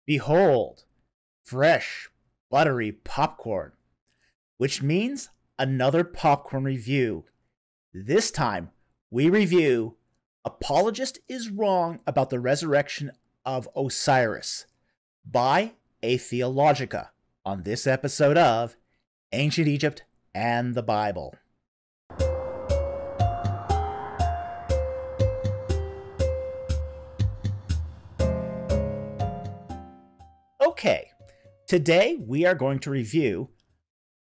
Behold, fresh, buttery popcorn, which means another popcorn review. This time, we review Apologist is Wrong About the Resurrection of Osiris by Atheologica on this episode of Ancient Egypt and the Bible. Okay, today we are going to review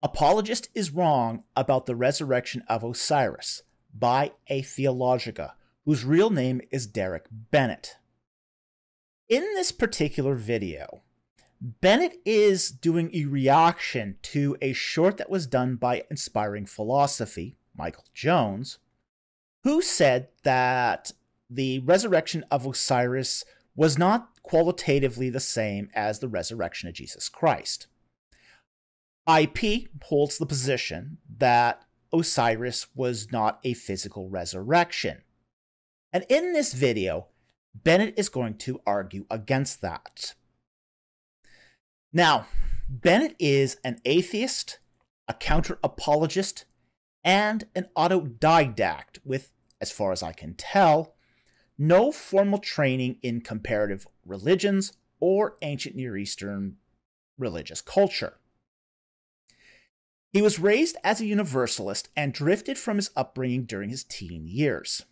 Apologist is Wrong About the Resurrection of Osiris by Atheologica, whose real name is Derek Bennett. In this particular video, Bennett is doing a reaction to a short that was done by Inspiring Philosophy, Michael Jones, who said that the resurrection of Osiris was not qualitatively the same as the resurrection of Jesus Christ. IP holds the position that Osiris was not a physical resurrection. And in this video, Bennett is going to argue against that. Now, Bennett is an atheist, a counter-apologist, and an autodidact with, as far as I can tell, no formal training in comparative religions or ancient Near Eastern religious culture. He was raised as a Universalist and drifted from his upbringing during his teen years.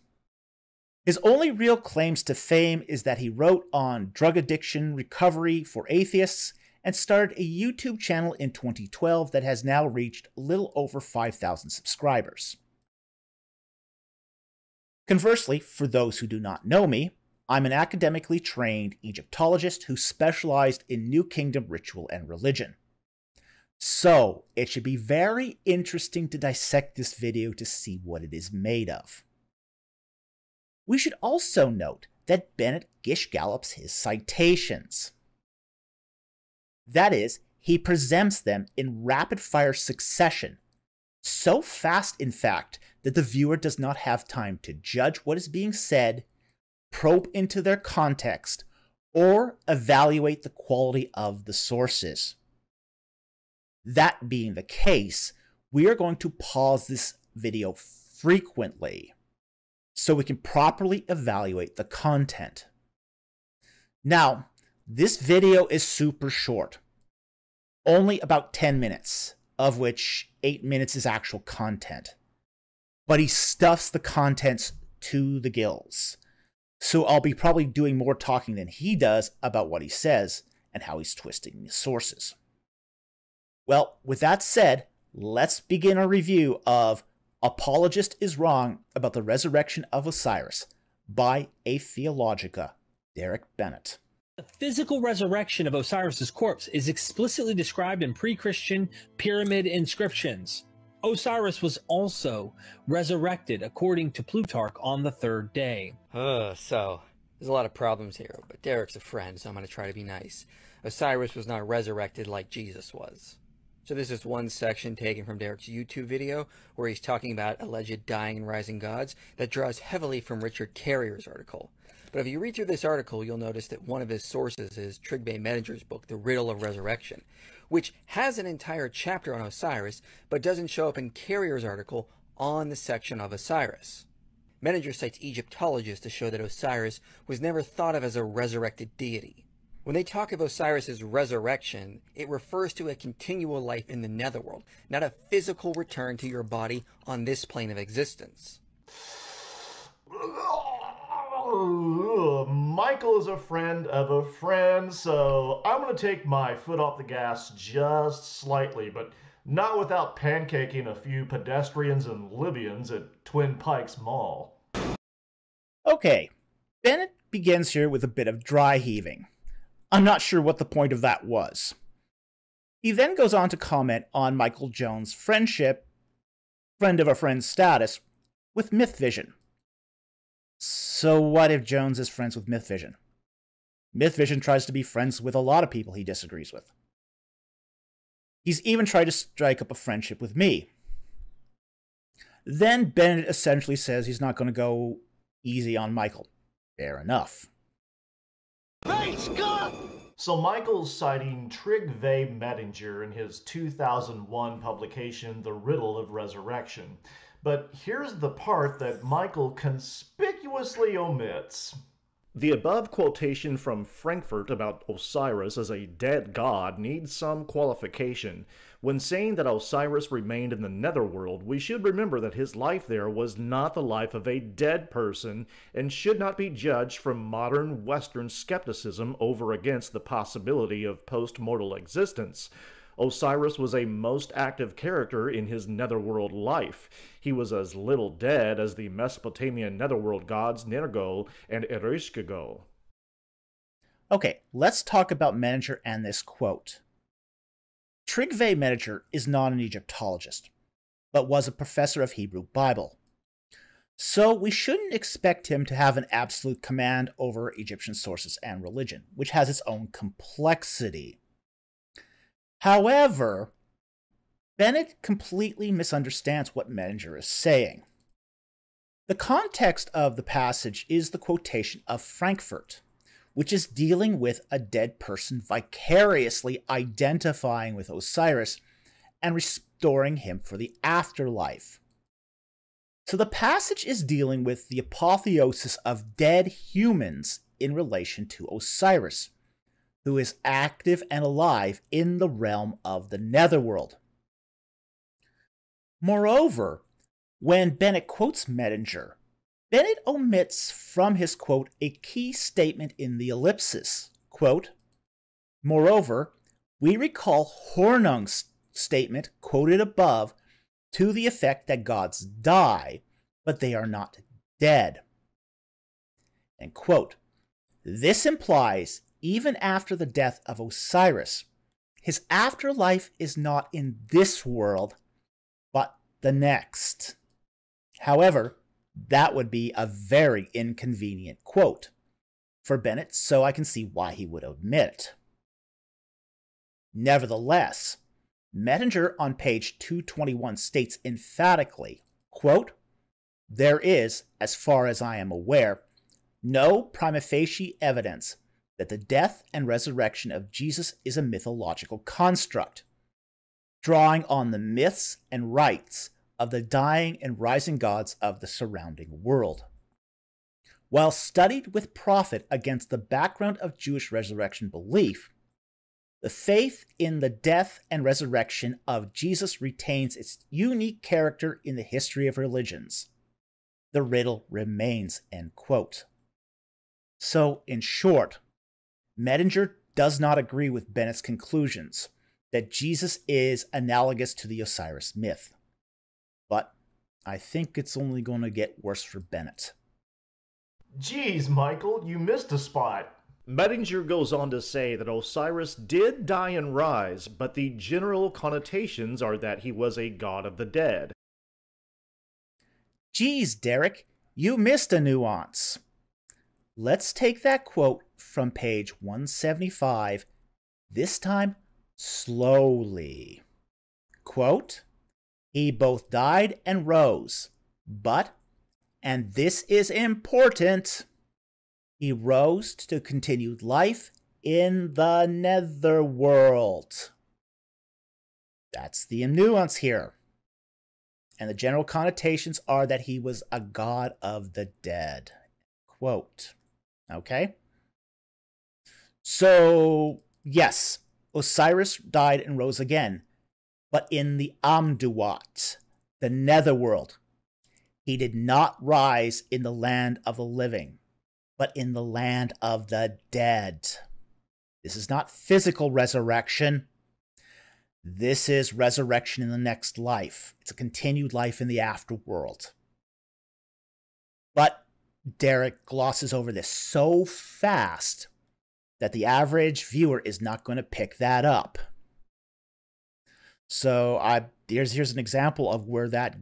His only real claims to fame is that he wrote on drug addiction recovery for atheists and started a YouTube channel in 2012 that has now reached a little over 5,000 subscribers. Conversely, for those who do not know me, I'm an academically trained Egyptologist who specialized in New Kingdom ritual and religion. So, it should be very interesting to dissect this video to see what it is made of. We should also note that Bennett gish-gallops his citations. That is, he presents them in rapid-fire succession, so fast in fact that the viewer does not have time to judge what is being said, probe into their context, or evaluate the quality of the sources. That being the case, we are going to pause this video frequently so we can properly evaluate the content. Now, this video is super short, only about 10 minutes, of which 8 minutes is actual content. But he stuffs the contents to the gills. So I'll be probably doing more talking than he does about what he says and how he's twisting the sources. Well, with that said, let's begin our review of Apologist is Wrong About the Resurrection of Osiris by Atheologica, Derek Bennett. The physical resurrection of Osiris's corpse is explicitly described in pre-Christian pyramid inscriptions. Osiris was also resurrected according to Plutarch on the third day. So, there's a lot of problems here, but Derek's a friend, so I'm going to try to be nice. Osiris was not resurrected like Jesus was. So this is one section taken from Derek's YouTube video where he's talking about alleged dying and rising gods that draws heavily from Richard Carrier's article. But if you read through this article, you'll notice that one of his sources is Tryggve Medinger's book, The Riddle of Resurrection, which has an entire chapter on Osiris, but doesn't show up in Carrier's article on the section of Osiris. Medinger cites Egyptologist to show that Osiris was never thought of as a resurrected deity. When they talk of Osiris's resurrection, it refers to a continual life in the netherworld, not a physical return to your body on this plane of existence. Michael is a friend of a friend, so I'm going to take my foot off the gas just slightly, but not without pancaking a few pedestrians and Libyans at Twin Pikes Mall. Okay, Bennett begins here with a bit of dry heaving. I'm not sure what the point of that was. He then goes on to comment on Michael Jones' friend of a friend's status, with Myth Vision. So what if Jones is friends with Myth Vision? Myth Vision tries to be friends with a lot of people he disagrees with. He's even tried to strike up a friendship with me. Then Bennett essentially says he's not going to go easy on Michael. Fair enough. Hey, Scott! So Michael's citing Trygve Mettinger in his 2001 publication, The Riddle of Resurrection. But here's the part that Michael conspicuously omits. The above quotation from Frankfurt about Osiris as a dead god needs some qualification. When saying that Osiris remained in the netherworld, we should remember that his life there was not the life of a dead person and should not be judged from modern Western skepticism over against the possibility of post-mortal existence. Osiris was a most active character in his netherworld life. He was as little dead as the Mesopotamian netherworld gods Nergal and Ereshkigal. Okay, let's talk about Mettinger and this quote. Trygve Mettinger is not an Egyptologist, but was a professor of Hebrew Bible. So we shouldn't expect him to have an absolute command over Egyptian sources and religion, which has its own complexity. However, Bennett completely misunderstands what Mettinger is saying. The context of the passage is the quotation of Frankfurt, which is dealing with a dead person vicariously identifying with Osiris and restoring him for the afterlife. So the passage is dealing with the apotheosis of dead humans in relation to Osiris, who is active and alive in the realm of the netherworld. Moreover, when Bennett quotes Mettinger, Bennett omits from his quote a key statement in the ellipsis. Quote, moreover, we recall Hornung's statement quoted above to the effect that gods die, but they are not dead. End quote. This implies, even after the death of Osiris, his afterlife is not in this world, but the next. However, that would be a very inconvenient quote for Bennett, so I can see why he would omit it. Nevertheless, Mettinger on page 221 states emphatically, quote, there is, as far as I am aware, no prima facie evidence that the death and resurrection of Jesus is a mythological construct, drawing on the myths and rites of the dying and rising gods of the surrounding world. While studied with profit against the background of Jewish resurrection belief, the faith in the death and resurrection of Jesus retains its unique character in the history of religions. The riddle remains, end quote. So, in short, Mettinger does not agree with Bennett's conclusions that Jesus is analogous to the Osiris myth. But I think it's only going to get worse for Bennett. Geez, Michael, you missed a spot. Mettinger goes on to say that Osiris did die and rise, but the general connotations are that he was a god of the dead. Geez, Derek, you missed a nuance. Let's take that quote from page 175, this time slowly. Quote, he both died and rose, but, and this is important, he rose to continued life in the netherworld. That's the nuance here. And the general connotations are that he was a god of the dead. Quote. Okay? So, yes, Osiris died and rose again, but in the Amduat, the netherworld. He did not rise in the land of the living, but in the land of the dead. This is not physical resurrection. This is resurrection in the next life. It's a continued life in the afterworld. But Derek glosses over this so fast that the average viewer is not going to pick that up. So here's an example of where that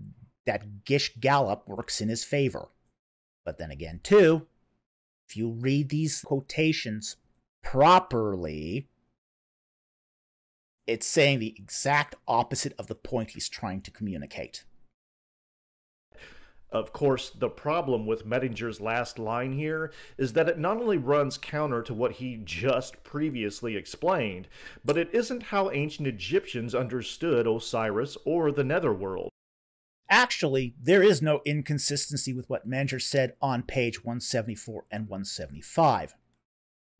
Gish Gallop works in his favor. But then again, too, if you read these quotations properly, it's saying the exact opposite of the point he's trying to communicate. Of course, the problem with Mettinger's last line here is that it not only runs counter to what he just previously explained, but it isn't how ancient Egyptians understood Osiris or the Netherworld. Actually, there is no inconsistency with what Mettinger said on page 174 and 175.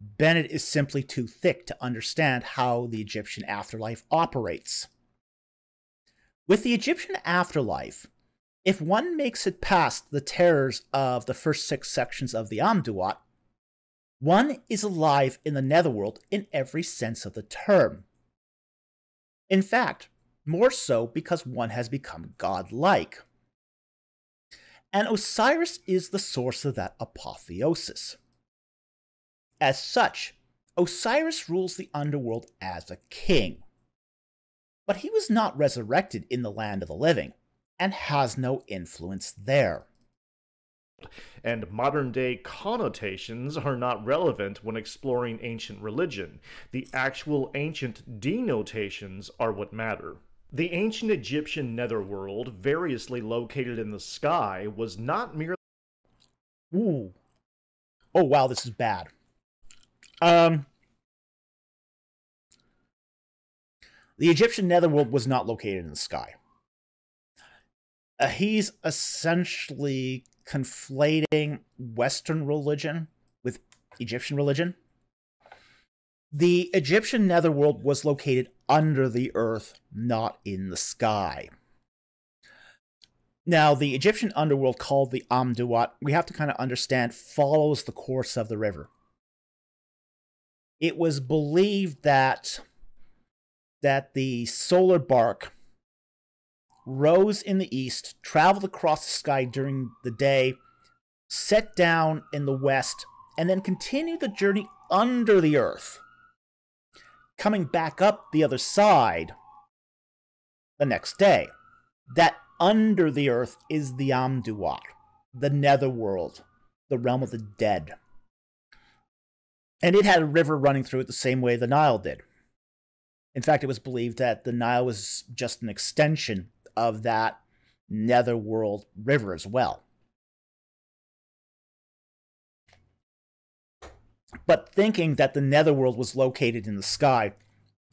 Bennett is simply too thick to understand how the Egyptian afterlife operates. With the Egyptian afterlife, if one makes it past the terrors of the first 6 sections of the Amduat, one is alive in the netherworld in every sense of the term. In fact, more so because one has become godlike. And Osiris is the source of that apotheosis. As such, Osiris rules the underworld as a king. But he was not resurrected in the land of the living, and has no influence there. And modern-day connotations are not relevant when exploring ancient religion. The actual ancient denotations are what matter. The ancient Egyptian netherworld, variously located in the sky, was not merely... Ooh. Oh wow, this is bad. The Egyptian netherworld was not located in the sky. He's essentially conflating Western religion with Egyptian religion. The Egyptian netherworld was located under the earth, not in the sky. Now, the Egyptian underworld, called the Amduat, we have to kind of understand, follows the course of the river. It was believed that the solar bark rose in the east, traveled across the sky during the day, set down in the west, and then continued the journey under the earth, coming back up the other side the next day. That under the earth is the Amduat, the netherworld, the realm of the dead. And it had a river running through it the same way the Nile did. In fact, it was believed that the Nile was just an extension of that netherworld river as well. But thinking that the netherworld was located in the sky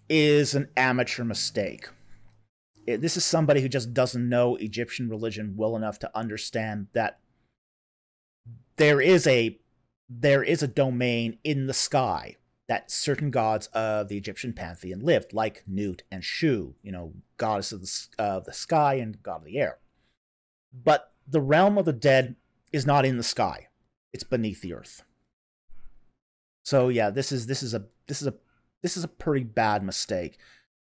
is an amateur mistake. This is somebody who just doesn't know Egyptian religion well enough to understand that there is a domain in the sky that certain gods of the Egyptian pantheon lived, like Nut and Shu, goddess of the sky and god of the air. But the realm of the dead is not in the sky; it's beneath the earth. So yeah, this is a pretty bad mistake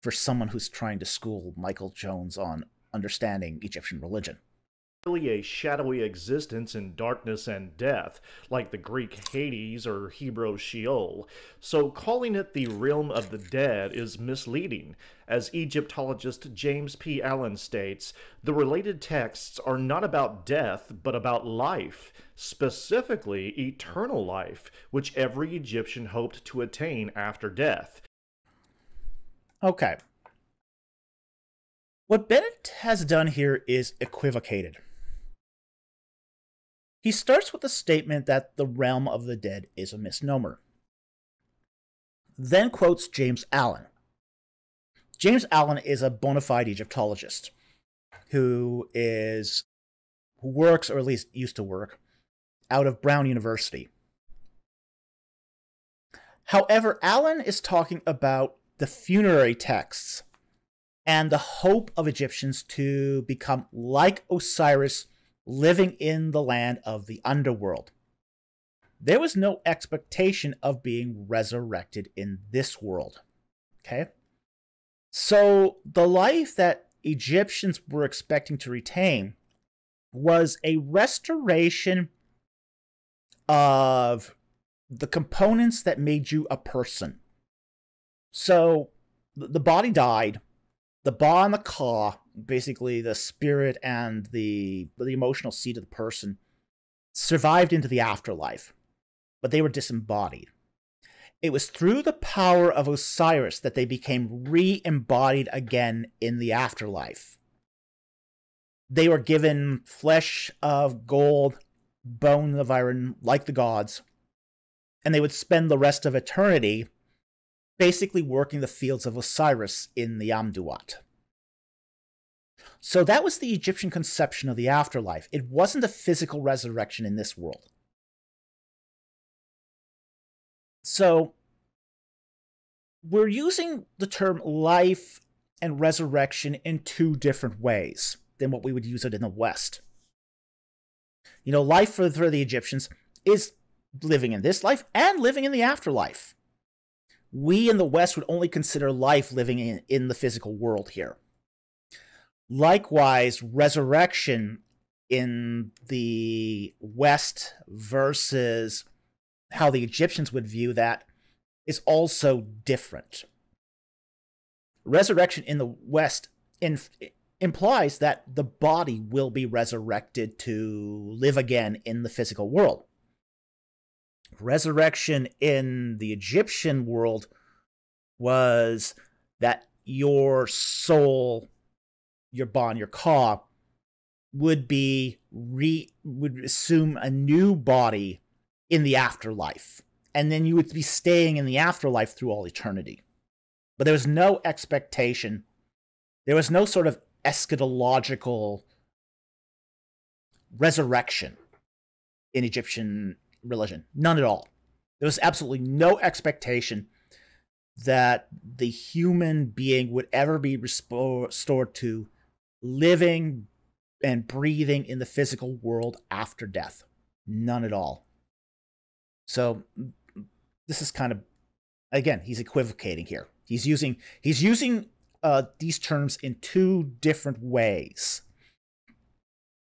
for someone who's trying to school Michael Jones on understanding Egyptian religion. Really a shadowy existence in darkness and death, like the Greek Hades or Hebrew Sheol, so calling it the realm of the dead is misleading. As Egyptologist James P. Allen states, the related texts are not about death, but about life, specifically eternal life, which every Egyptian hoped to attain after death. Okay. What Bennett has done here is equivocated. He starts with the statement that the realm of the dead is a misnomer. Then quotes James Allen. James Allen is a bona fide Egyptologist who works, or at least used to work, out of Brown University. However, Allen is talking about the funerary texts and the hope of Egyptians to become like Osiris, living in the land of the underworld. There was no expectation of being resurrected in this world. Okay? So the life that Egyptians were expecting to retain was a restoration of the components that made you a person. So the body died, the ba and the ka, basically the spirit and the emotional seat of the person, survived into the afterlife, but they were disembodied. It was through the power of Osiris that they became re-embodied again in the afterlife. They were given flesh of gold, bone of iron, like the gods, and they would spend the rest of eternity basically working the fields of Osiris in the Amduat. So that was the Egyptian conception of the afterlife. It wasn't a physical resurrection in this world. So we're using the term life and resurrection in two different ways than what we would use it in the West. You know, life for the Egyptians is living in this life and living in the afterlife. We in the West would only consider life living in the physical world here. Likewise, resurrection in the West versus how the Egyptians would view that is also different. Resurrection in the West implies that the body will be resurrected to live again in the physical world. Resurrection in the Egyptian world was that your soul, your Ban, your Ka, would assume a new body in the afterlife, and then you would be staying in the afterlife through all eternity. But there was no expectation. There was no sort of eschatological resurrection in Egyptian religion. None at all. There was absolutely no expectation that the human being would ever be restored to living and breathing in the physical world after death. None at all. So this is kind of, again, he's equivocating here. He's using these terms in two different ways.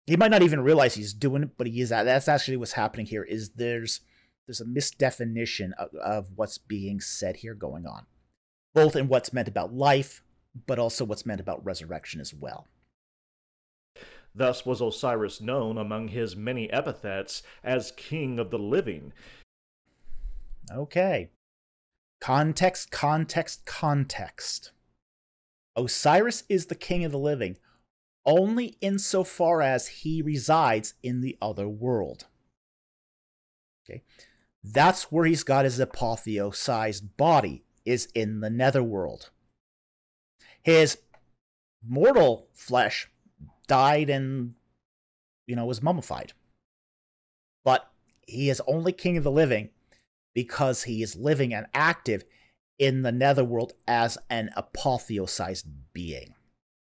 He might not even realize he's doing it, but he is. That's actually what's happening here. Is there's a misdefinition of what's being said here going on, both in what's meant about life, but also what's meant about resurrection as well. Thus was Osiris known among his many epithets as King of the Living. Okay. Context, context, context. Osiris is the king of the living only insofar as he resides in the other world. Okay. That's where he's got his apotheosized body, is in the netherworld. His mortal flesh died and, was mummified. But he is only king of the living because he is living and active in the netherworld as an apotheosized being.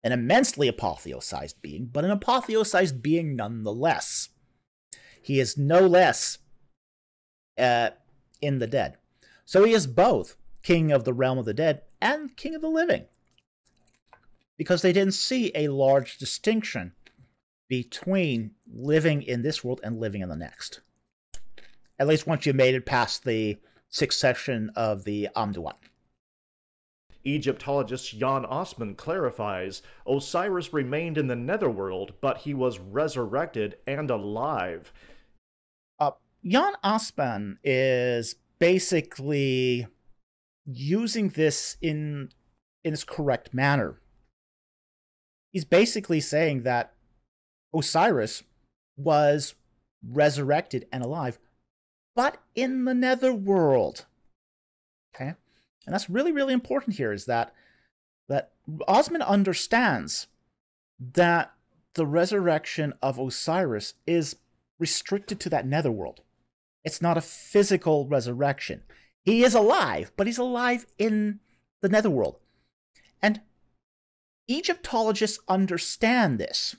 An immensely apotheosized being, but an apotheosized being nonetheless. He is no less in the dead. So he is both king of the realm of the dead and king of the living. Because they didn't see a large distinction between living in this world and living in the next. At least once you made it past the 6th section of the Amduat. Egyptologist Jan Osman clarifies, Osiris remained in the netherworld, but he was resurrected and alive. Jan Osman is basically using this in its correct manner. He's basically saying that Osiris was resurrected and alive, but in the netherworld. Okay? And that's really, really important here, is that Osman understands that the resurrection of Osiris is restricted to that netherworld. It's not a physical resurrection. He is alive, but he's alive in the netherworld. And Egyptologists understand this.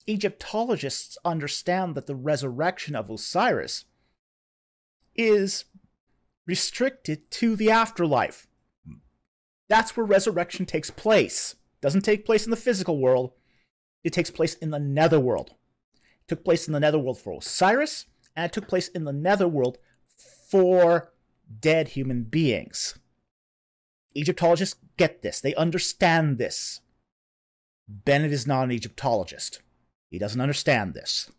Egyptologists understand that the resurrection of Osiris is restricted to the afterlife. That's where resurrection takes place. It doesn't take place in the physical world. It takes place in the netherworld. It took place in the netherworld for Osiris, and it took place in the netherworld for dead human beings. Egyptologists get this. They understand this. Bennett is not an Egyptologist. He doesn't understand this.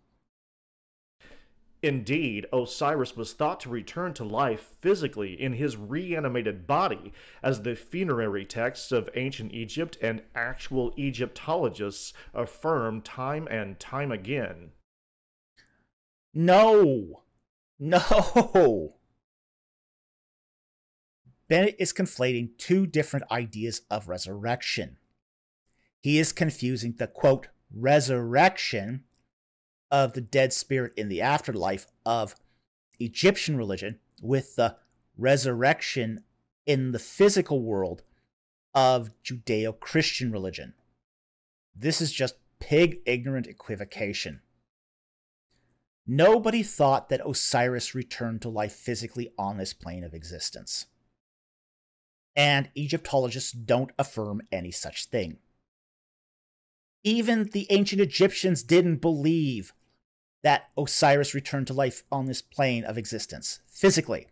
Indeed, Osiris was thought to return to life physically in his reanimated body, as the funerary texts of ancient Egypt and actual Egyptologists affirm time and time again. No! No! Bennett is conflating two different ideas of resurrection. He is confusing the, quote, resurrection of the dead spirit in the afterlife of Egyptian religion with the resurrection in the physical world of Judeo-Christian religion. This is just pig-ignorant equivocation. Nobody thought that Osiris returned to life physically on this plane of existence. And Egyptologists don't affirm any such thing. Even the ancient Egyptians didn't believe that Osiris returned to life on this plane of existence, physically.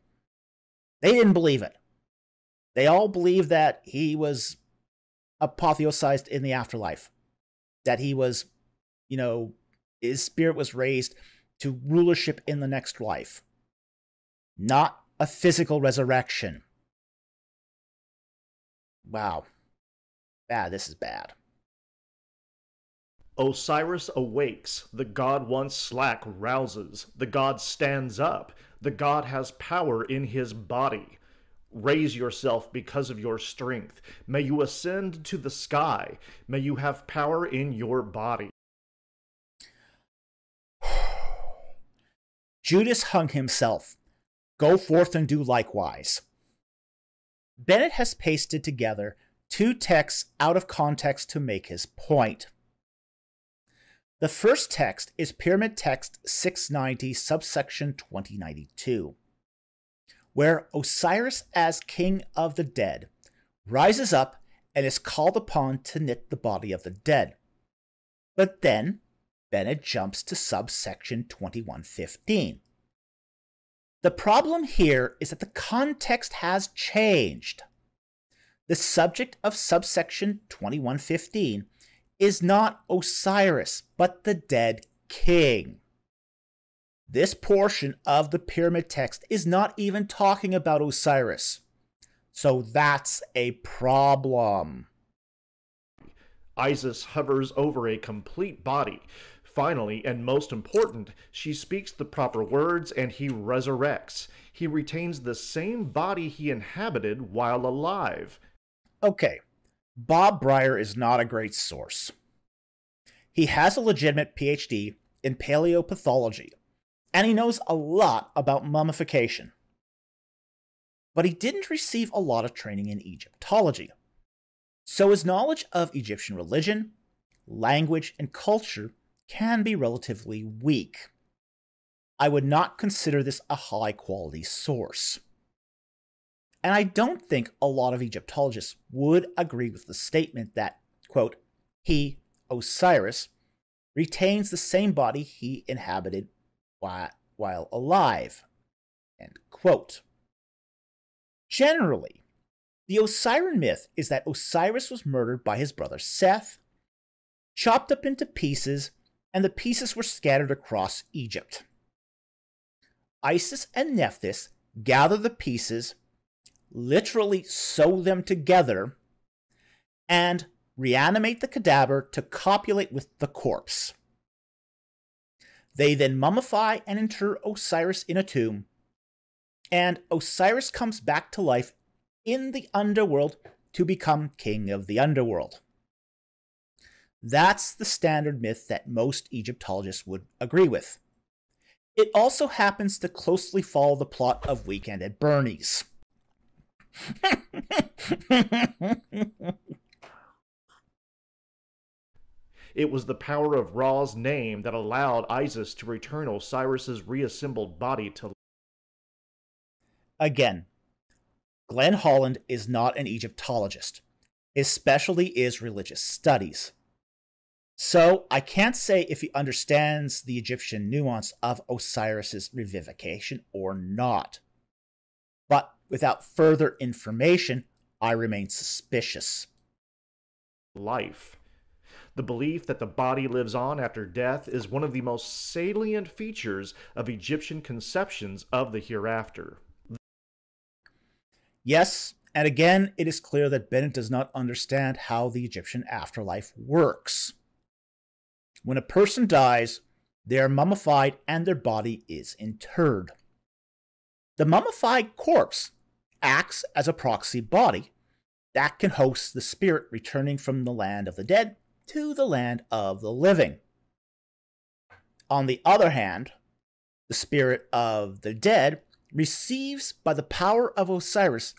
They didn't believe it. They all believed that he was apotheosized in the afterlife. That he was, his spirit was raised to rulership in the next life. Not a physical resurrection. Wow. Bad, this is bad. Osiris awakes, the god once slack rouses, the god stands up, the god has power in his body. Raise yourself because of your strength. May you ascend to the sky. May you have power in your body. Judas hung himself. Go forth and do likewise. Bennett has pasted together two texts out of context to make his point. The first text is Pyramid Text 690, subsection 2092, where Osiris as king of the dead rises up and is called upon to knit the body of the dead. But then Bennett jumps to subsection 2115. The problem here is that the context has changed. The subject of subsection 2115 is not Osiris, but the dead king. This portion of the pyramid text is not even talking about Osiris. So that's a problem. Isis hovers over a complete body. Finally, and most important, she speaks the proper words and he resurrects. He retains the same body he inhabited while alive. Okay, Bob Breyer is not a great source. He has a legitimate PhD in paleopathology, and he knows a lot about mummification. But he didn't receive a lot of training in Egyptology, so his knowledge of Egyptian religion, language, and culture can be relatively weak. I would not consider this a high-quality source. And I don't think a lot of Egyptologists would agree with the statement that, quote, he, Osiris, retains the same body he inhabited while alive, end quote. Generally, the Osirian myth is that Osiris was murdered by his brother Seth, chopped up into pieces, and the pieces were scattered across Egypt. Isis and Nephthys gather the pieces, literally sew them together, and reanimate the cadaver to copulate with the corpse. They then mummify and inter Osiris in a tomb, and Osiris comes back to life in the underworld to become king of the underworld. That's the standard myth that most Egyptologists would agree with. It also happens to closely follow the plot of Weekend at Bernie's. It was the power of Ra's name that allowed Isis to return Osiris's reassembled body to life. Again, Glenn Holland is not an Egyptologist. His specialty is religious studies. So I can't say if he understands the Egyptian nuance of Osiris's revivification or not. But without further information, I remain suspicious. Life. The belief that the body lives on after death is one of the most salient features of Egyptian conceptions of the hereafter. Yes, and again, it is clear that Bennett does not understand how the Egyptian afterlife works. When a person dies, they are mummified and their body is interred. The mummified corpse acts as a proxy body that can host the spirit returning from the land of the dead to the land of the living. On the other hand, the spirit of the dead receives, by the power of Osiris,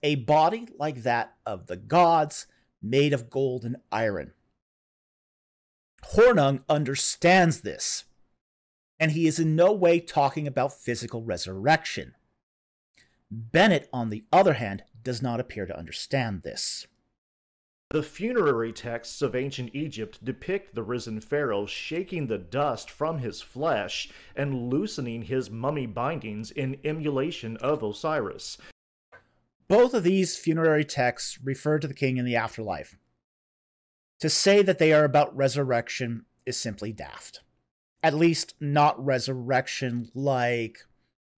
a body like that of the gods, made of gold and iron. Hornung understands this, and he is in no way talking about physical resurrection. Bennett, on the other hand, does not appear to understand this. The funerary texts of ancient Egypt depict the risen pharaoh shaking the dust from his flesh and loosening his mummy bindings in emulation of Osiris. Both of these funerary texts refer to the king in the afterlife. To say that they are about resurrection is simply daft. At least not resurrection like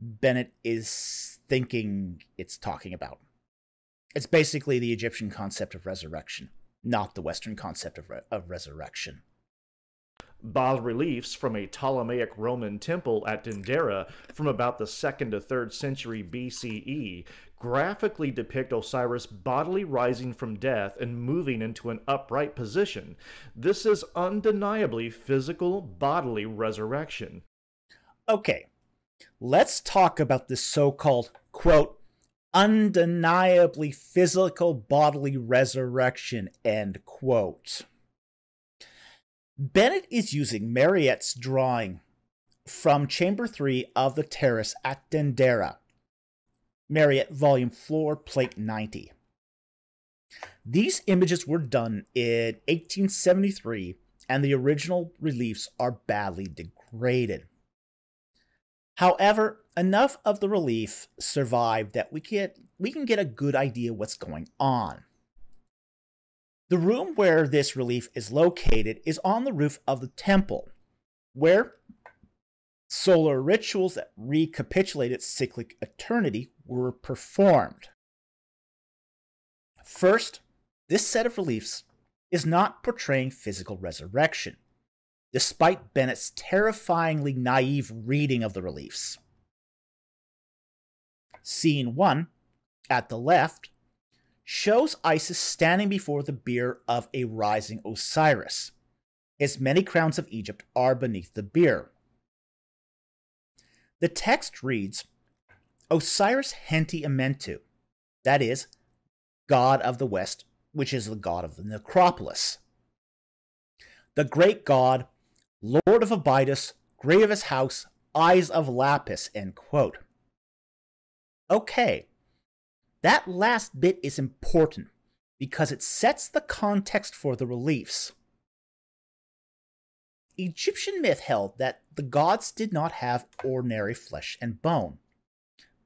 Bennett is thinking it's talking about. It's basically the Egyptian concept of resurrection, not the Western concept of resurrection. Bas-reliefs from a Ptolemaic Roman temple at Dendera from about the 2nd to 3rd century BCE graphically depict Osiris bodily rising from death and moving into an upright position. This is undeniably physical bodily resurrection. Okay, let's talk about this so-called, quote, undeniably physical bodily resurrection, end quote. Bennett is using Mariette's drawing from Chamber 3 of the Terrace at Dendera, Mariette Volume 4, Plate 90. These images were done in 1873, and the original reliefs are badly degraded. However, enough of the relief survived that we can get a good idea what's going on. The room where this relief is located is on the roof of the temple, where solar rituals that recapitulated cyclic eternity were performed. First, this set of reliefs is not portraying physical resurrection, despite Bennett's terrifyingly naive reading of the reliefs. Scene 1, at the left, shows Isis standing before the bier of a rising Osiris. His many crowns of Egypt are beneath the bier. The text reads, Osiris Henti Amentu, that is, God of the West, which is the god of the necropolis. The great god, Lord of Abydos, great of his house, eyes of lapis, end quote. Okay, that last bit is important because it sets the context for the reliefs. Egyptian myth held that the gods did not have ordinary flesh and bone,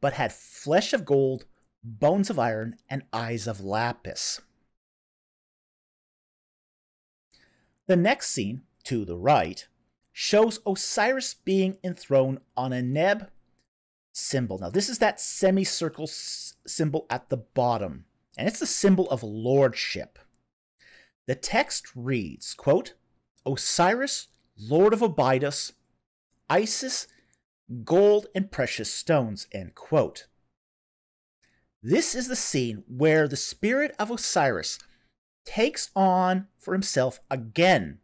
but had flesh of gold, bones of iron, and eyes of lapis. The next scene, to the right, shows Osiris being enthroned on a Neb symbol. Now, this is that semicircle symbol at the bottom, and it's the symbol of lordship. The text reads, quote, Osiris, Lord of Abydos, Isis, gold and precious stones, end quote. This is the scene where the spirit of Osiris takes on for himself again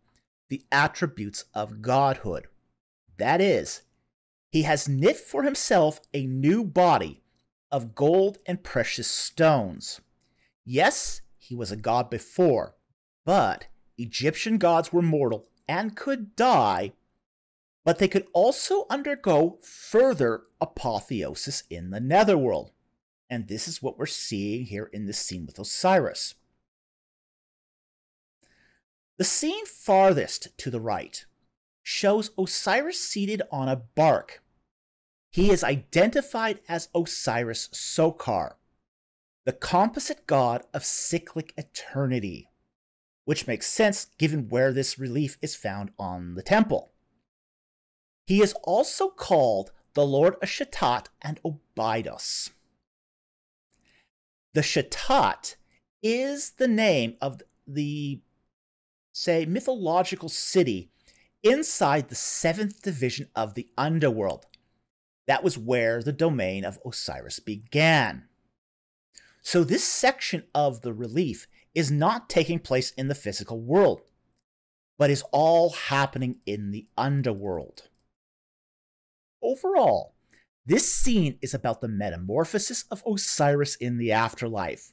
the attributes of godhood. That is, he has knit for himself a new body of gold and precious stones. Yes, he was a god before, but Egyptian gods were mortal and could die, but they could also undergo further apotheosis in the netherworld. And this is what we're seeing here in this scene with Osiris. The scene farthest to the right shows Osiris seated on a bark. He is identified as Osiris Sokar, the composite god of cyclic eternity. which makes sense given where this relief is found on the temple. He is also called the Lord of Shettat and Abydos. The Shettat is the name of the, say, mythological city inside the 7th division of the underworld. That was where the domain of Osiris began. So this section of the relief is not taking place in the physical world, but is all happening in the underworld. Overall, this scene is about the metamorphosis of Osiris in the afterlife,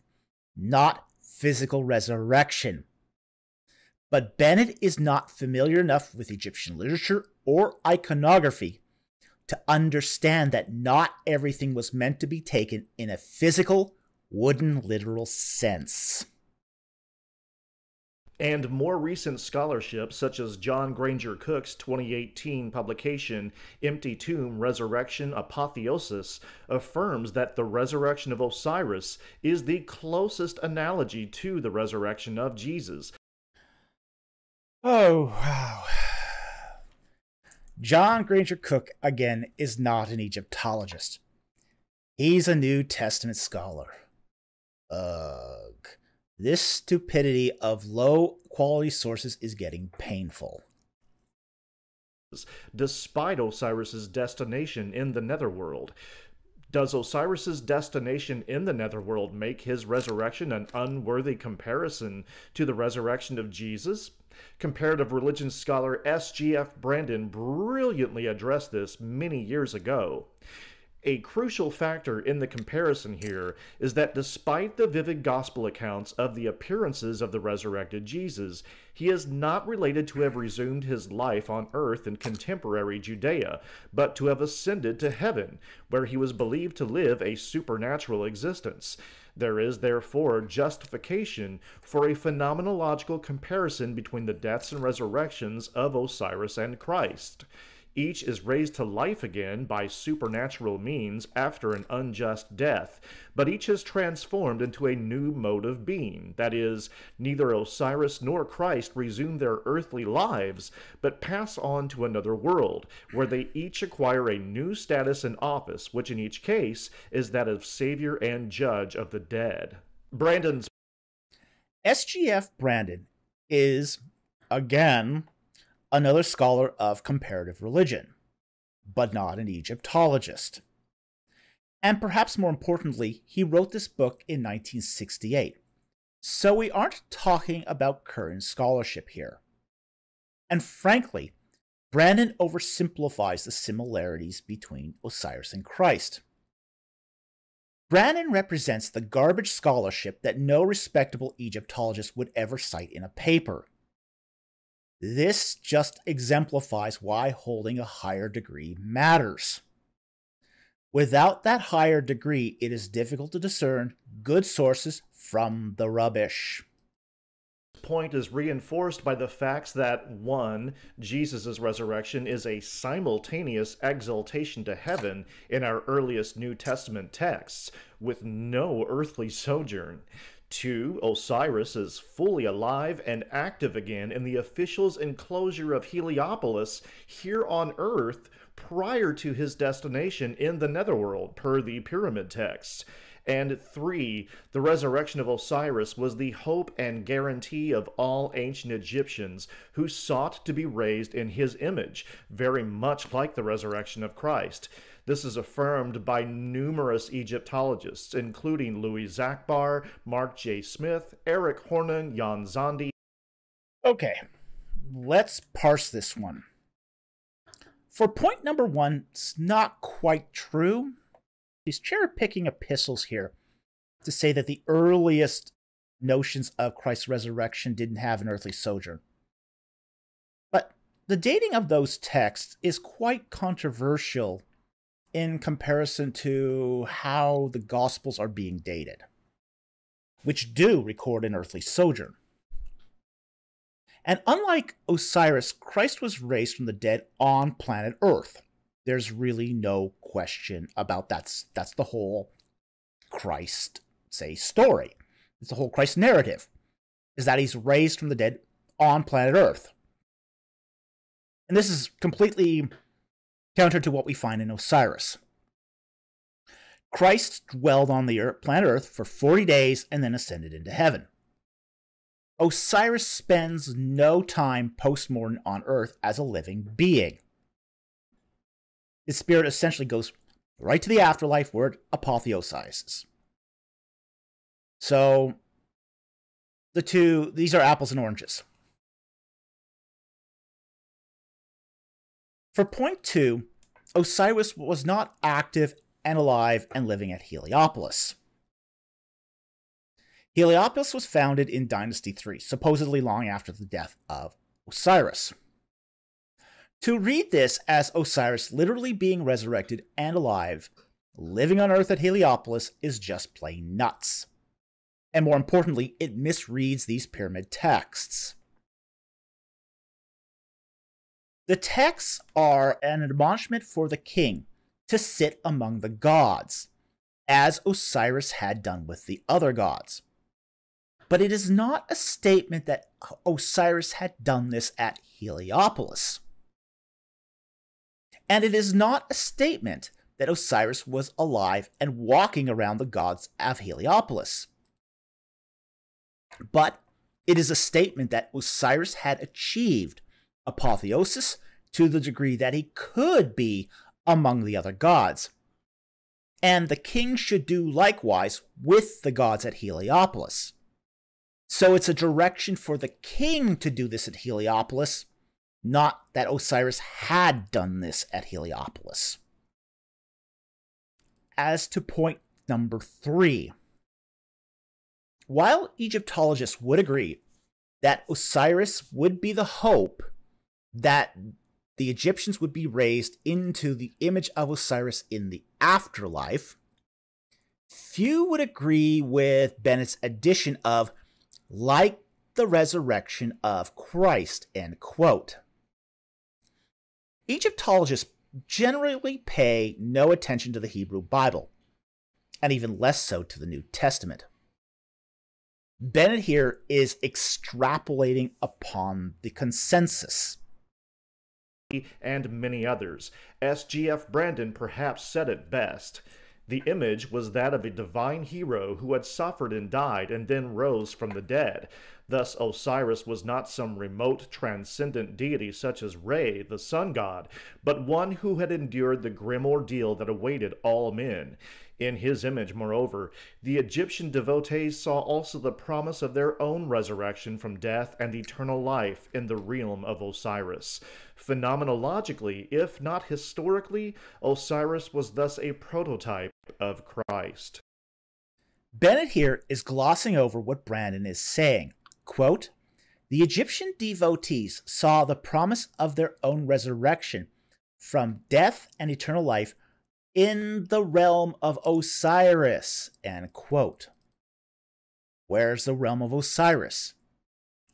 not physical resurrection. But Bennett is not familiar enough with Egyptian literature or iconography to understand that not everything was meant to be taken in a physical, wooden, literal sense. And more recent scholarship, such as John Granger Cook's 2018 publication, Empty Tomb, Resurrection, Apotheosis, affirms that the resurrection of Osiris is the closest analogy to the resurrection of Jesus. Oh, wow. John Granger Cook, again, is not an Egyptologist. He's a New Testament scholar. Ugh. This stupidity of low-quality sources is getting painful. Despite Osiris's destination in the netherworld. Does Osiris's destination in the netherworld make his resurrection an unworthy comparison to the resurrection of Jesus? Comparative religion scholar S.G.F. Brandon brilliantly addressed this many years ago. A crucial factor in the comparison here is that despite the vivid gospel accounts of the appearances of the resurrected Jesus, he is not related to have resumed his life on earth in contemporary Judea, but to have ascended to heaven, where he was believed to live a supernatural existence. There is, therefore, justification for a phenomenological comparison between the deaths and resurrections of Osiris and Christ. Each is raised to life again by supernatural means after an unjust death, but each is transformed into a new mode of being. That is, neither Osiris nor Christ resume their earthly lives, but pass on to another world, where they each acquire a new status and office, which in each case is that of Savior and Judge of the dead. Brandon's S.G.F. Brandon is, again, another scholar of comparative religion, but not an Egyptologist. And perhaps more importantly, he wrote this book in 1968, so we aren't talking about current scholarship here. And frankly, Brandon oversimplifies the similarities between Osiris and Christ. Brandon represents the garbage scholarship that no respectable Egyptologist would ever cite in a paper. This just exemplifies why holding a higher degree matters. Without that higher degree, it is difficult to discern good sources from the rubbish. Point is reinforced by the facts that 1. Jesus' resurrection is a simultaneous exaltation to heaven in our earliest New Testament texts, with no earthly sojourn. 2. Osiris is fully alive and active again in the official's enclosure of Heliopolis here on earth prior to his destination in the netherworld, per the pyramid texts. And 3. The resurrection of Osiris was the hope and guarantee of all ancient Egyptians who sought to be raised in his image, very much like the resurrection of Christ. This is affirmed by numerous Egyptologists, including Louis Zachbar, Mark J. Smith, Eric Hornung, Jan Zandi. Okay, let's parse this one. For point number 1, it's not quite true. He's cherry-picking epistles here to say that the earliest notions of Christ's resurrection didn't have an earthly sojourn. But the dating of those texts is quite controversial in comparison to how the Gospels are being dated, which do record an earthly sojourn. And unlike Osiris, Christ was raised from the dead on planet Earth. There's really no question about that's the whole Christ, say, story. It's the whole Christ narrative. is that he's raised from the dead on planet Earth. And this is completely counter to what we find in Osiris. Christ dwelled on the planet Earth for 40 days and then ascended into heaven. Osiris spends no time post-mortem on Earth as a living being. His spirit essentially goes right to the afterlife where it apotheosizes. So, these are apples and oranges. For point 2, Osiris was not active and alive and living at Heliopolis. Heliopolis was founded in Dynasty 3, supposedly long after the death of Osiris. To read this as Osiris literally being resurrected and alive, living on Earth at Heliopolis, is just plain nuts. And more importantly, it misreads these pyramid texts. The texts are an admonishment for the king to sit among the gods, as Osiris had done with the other gods. But it is not a statement that Osiris had done this at Heliopolis. And it is not a statement that Osiris was alive and walking around the gods of Heliopolis. But it is a statement that Osiris had achieved apotheosis to the degree that he could be among the other gods. And the king should do likewise with the gods at Heliopolis. So it's a direction for the king to do this at Heliopolis, not that Osiris had done this at Heliopolis. As to point number 3, while Egyptologists would agree that Osiris would be the hope that the Egyptians would be raised into the image of Osiris in the afterlife, few would agree with Bennett's addition of "like the resurrection of Christ," end quote. Egyptologists generally pay no attention to the Hebrew Bible, and even less so to the New Testament. Bennett here is extrapolating upon the consensus. And many others. S.G.F. Brandon perhaps said it best. The image was that of a divine hero who had suffered and died and then rose from the dead. Thus Osiris was not some remote transcendent deity such as Re, the sun god, but one who had endured the grim ordeal that awaited all men. In his image, moreover, the Egyptian devotees saw also the promise of their own resurrection from death and eternal life in the realm of Osiris. Phenomenologically, if not historically, Osiris was thus a prototype of Christ. Bennett here is glossing over what Brandon is saying. Quote, "The Egyptian devotees saw the promise of their own resurrection from death and eternal life in the realm of Osiris," end quote. Where's the realm of Osiris?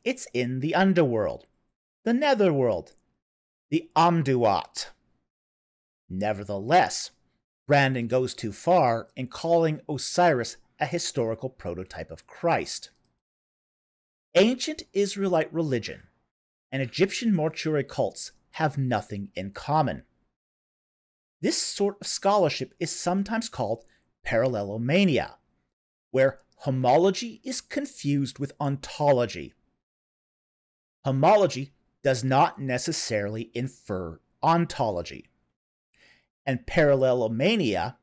It's in the underworld, the netherworld, the Amduat. Nevertheless, Brandon goes too far in calling Osiris a historical prototype of Christ. Ancient Israelite religion and Egyptian mortuary cults have nothing in common. This sort of scholarship is sometimes called parallelomania, where homology is confused with ontology. Homology does not necessarily infer ontology, and parallelomania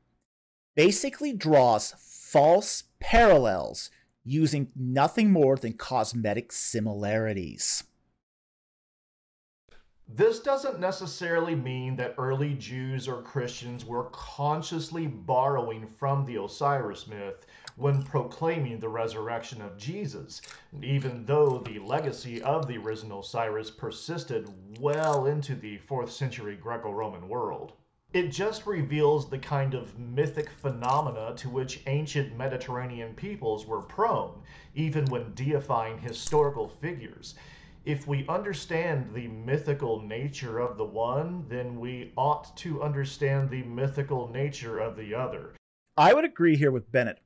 basically draws false parallels using nothing more than cosmetic similarities. This doesn't necessarily mean that early Jews or Christians were consciously borrowing from the Osiris myth when proclaiming the resurrection of Jesus, even though the legacy of the risen Osiris persisted well into the 4th century Greco-Roman world. It just reveals the kind of mythic phenomena to which ancient Mediterranean peoples were prone, even when deifying historical figures. If we understand the mythical nature of the one, then we ought to understand the mythical nature of the other. I would agree here with Bennett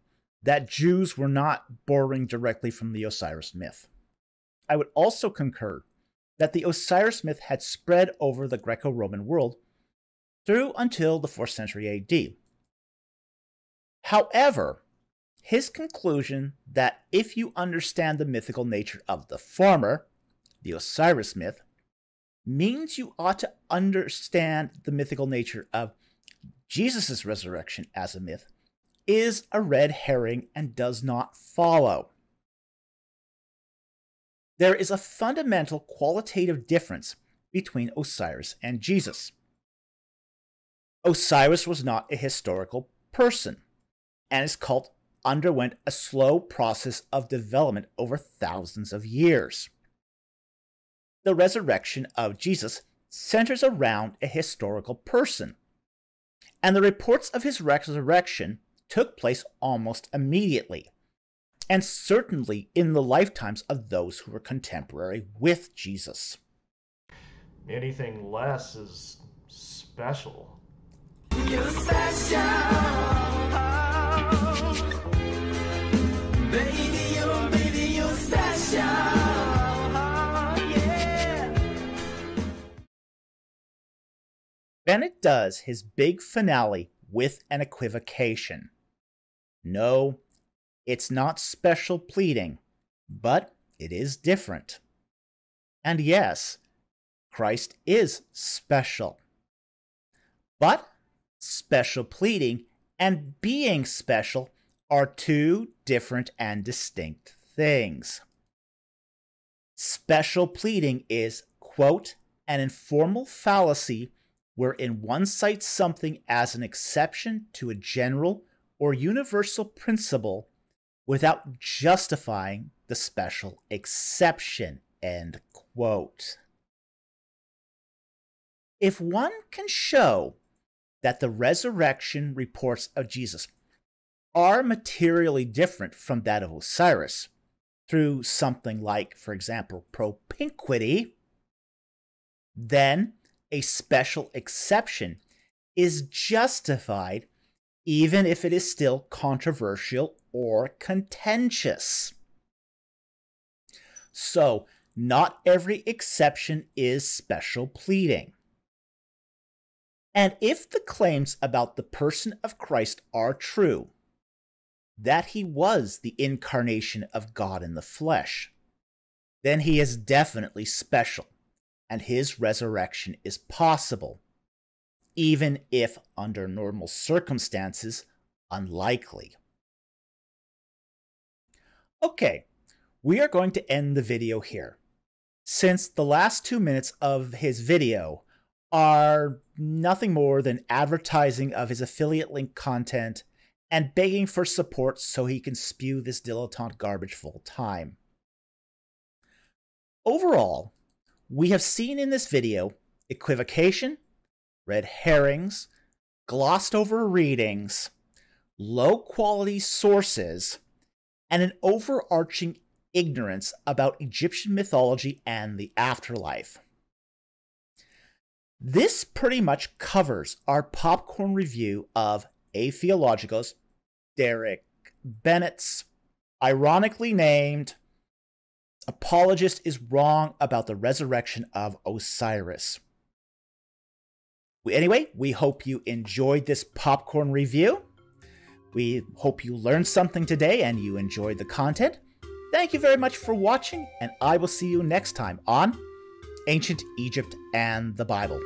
that Jews were not borrowing directly from the Osiris myth. I would also concur that the Osiris myth had spread over the Greco-Roman world through until the 4th century AD. However, his conclusion that if you understand the mythical nature of the former, the Osiris myth, means you ought to understand the mythical nature of Jesus' resurrection as a myth, is a red herring and does not follow. There is a fundamental qualitative difference between Osiris and Jesus. Osiris was not a historical person, and his cult underwent a slow process of development over thousands of years. The resurrection of Jesus centers around a historical person, and the reports of his resurrection took place almost immediately, and certainly in the lifetimes of those who were contemporary with Jesus. Anything less is special. You're special. Baby, you're special. Yeah. Bennett does his big finale with an equivocation. No, it's not special pleading, but it is different. And yes, Christ is special. But special pleading and being special are two different and distinct things. Special pleading is, quote, an informal fallacy wherein one cites something as an exception to a general or universal principle without justifying the special exception, end quote. If one can show that the resurrection reports of Jesus are materially different from that of Osiris, through something like, for example, propinquity, then a special exception is justified even if it is still controversial or contentious. So, not every exception is special pleading. And if the claims about the person of Christ are true, that he was the incarnation of God in the flesh, then he is definitely special, and his resurrection is possible, even if under normal circumstances, unlikely. Okay, we are going to end the video here, since the last 2 minutes of his video are nothing more than advertising of his affiliate link content and begging for support so he can spew this dilettante garbage full time. Overall, we have seen in this video equivocation, red herrings, glossed over readings, low quality sources, and an overarching ignorance about Egyptian mythology and the afterlife. This pretty much covers our popcorn review of Atheologica's Derek Bennett's ironically named Apologist is Wrong About the Resurrection of Osiris. Anyway, we hope you enjoyed this popcorn review. We hope you learned something today and you enjoyed the content. Thank you very much for watching, and I will see you next time on Ancient Egypt and the Bible.